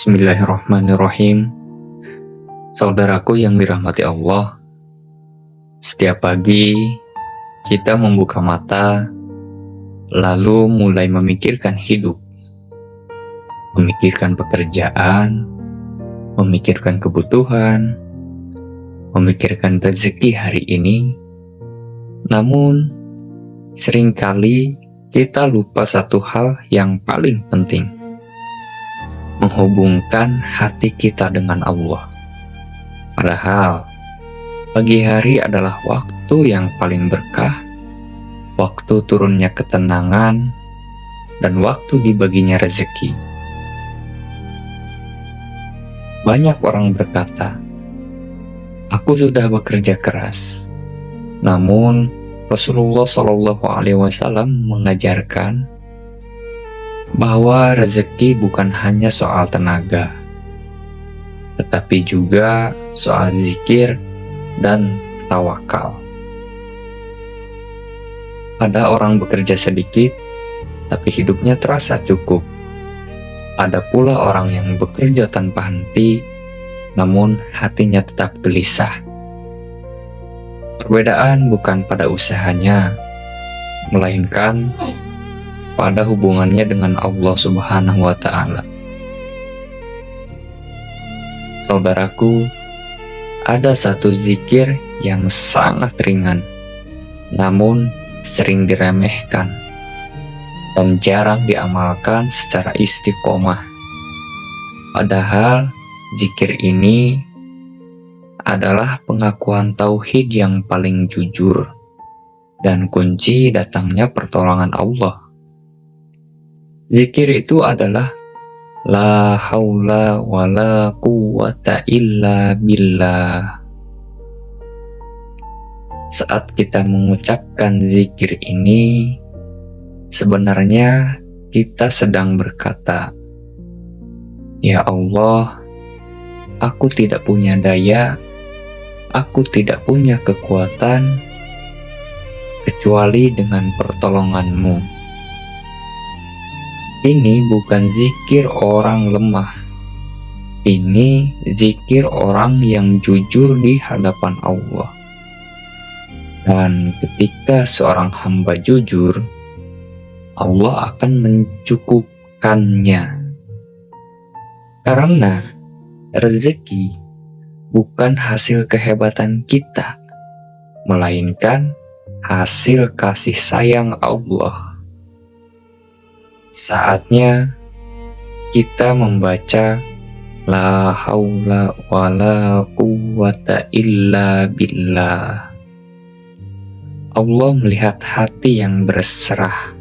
Bismillahirrahmanirrahim. Saudaraku yang dirahmati Allah, setiap pagi kita membuka mata, lalu mulai memikirkan hidup, memikirkan pekerjaan, memikirkan kebutuhan, memikirkan rezeki hari ini. Namun, seringkali kita lupa satu hal yang paling penting, menghubungkan hati kita dengan Allah. Padahal, pagi hari adalah waktu yang paling berkah, waktu turunnya ketenangan, dan waktu dibaginya rezeki. Banyak orang berkata, "Aku sudah bekerja keras." Namun, Rasulullah SAW mengajarkan bahwa rezeki bukan hanya soal tenaga, tetapi juga soal zikir dan tawakal. Ada orang bekerja sedikit, tapi hidupnya terasa cukup. Ada pula orang yang bekerja tanpa henti, namun hatinya tetap gelisah. Perbedaan bukan pada usahanya, melainkan pada hubungannya dengan Allah Subhanahu wa Ta'ala. Saudaraku, ada satu zikir yang sangat ringan, namun sering diremehkan dan jarang diamalkan secara istiqomah. Padahal zikir ini adalah pengakuan tauhid yang paling jujur dan kunci datangnya pertolongan Allah. Zikir itu adalah la haula wa la quwata illa billah. Saat kita mengucapkan zikir ini, sebenarnya kita sedang berkata, "Ya Allah, aku tidak punya daya, aku tidak punya kekuatan, kecuali dengan pertolongan-Mu." Ini bukan zikir orang lemah. Ini zikir orang yang jujur di hadapan Allah. Dan ketika seorang hamba jujur, Allah akan mencukupkannya. Karena rezeki bukan hasil kehebatan kita, melainkan hasil kasih sayang Allah. Saatnya kita membaca la haula wa la quwata illa billah. Allah melihat hati yang berserah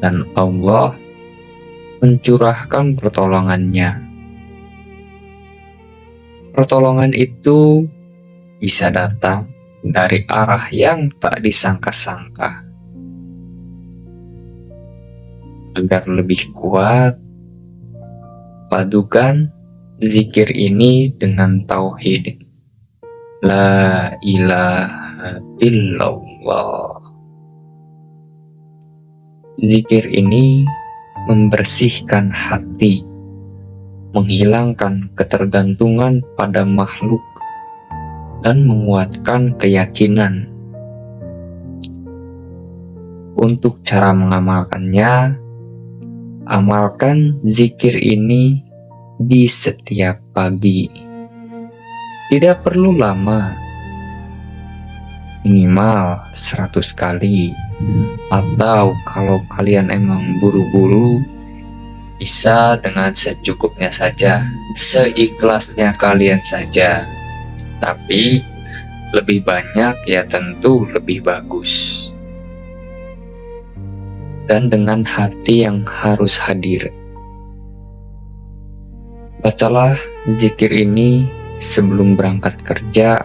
dan Allah mencurahkan pertolongannya. Pertolongan itu bisa datang dari arah yang tak disangka-sangka. Agar lebih kuat, padukan zikir ini dengan tauhid. La ilaha illallah. Zikir ini membersihkan hati, menghilangkan ketergantungan pada makhluk, dan menguatkan keyakinan. Untuk cara mengamalkannya, amalkan zikir ini di setiap pagi. Tidak perlu lama, minimal 100 kali. Atau kalau kalian emang buru-buru, bisa dengan secukupnya saja, seikhlasnya kalian saja. Tapi lebih banyak ya tentu lebih bagus. Dan dengan hati yang harus hadir. Bacalah zikir ini sebelum berangkat kerja,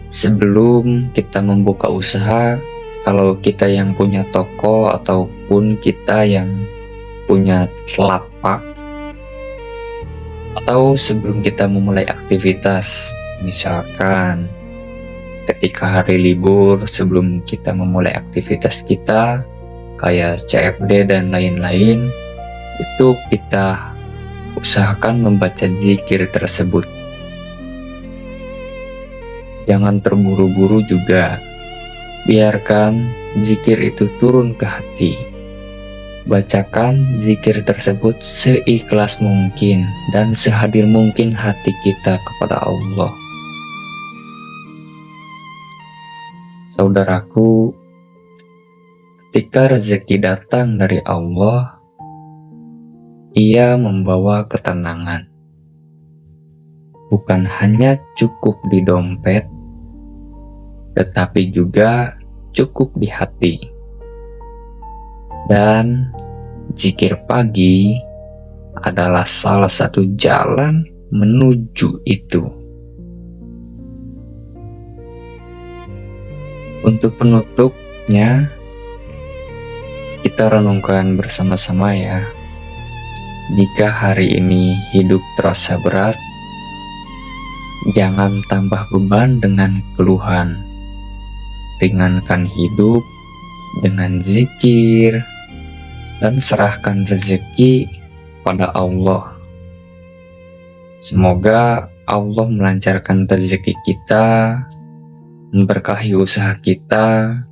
sebelum kita membuka usaha, kalau kita yang punya toko ataupun kita yang punya lapak, atau sebelum kita memulai aktivitas, misalkan ketika hari libur sebelum kita memulai aktivitas kita, kayak CFD dan lain-lain, itu kita usahakan membaca zikir tersebut. Jangan terburu-buru juga. Biarkan zikir itu turun ke hati. Bacakan zikir tersebut seikhlas mungkin dan sehadir mungkin hati kita kepada Allah. Saudaraku, ketika rezeki datang dari Allah, Ia membawa ketenangan. Bukan hanya cukup di dompet, tetapi juga cukup di hati. Dan zikir pagi adalah salah satu jalan menuju itu. Untuk penutupnya, kita renungkan bersama-sama ya. Jika hari ini hidup terasa berat, jangan tambah beban dengan keluhan. Ringankan hidup dengan zikir dan serahkan rezeki pada Allah. Semoga Allah melancarkan rezeki kita, memberkahi usaha kita,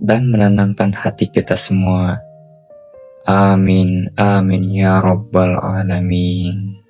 dan menenangkan hati kita semua. Amin, amin ya rabbal alamin.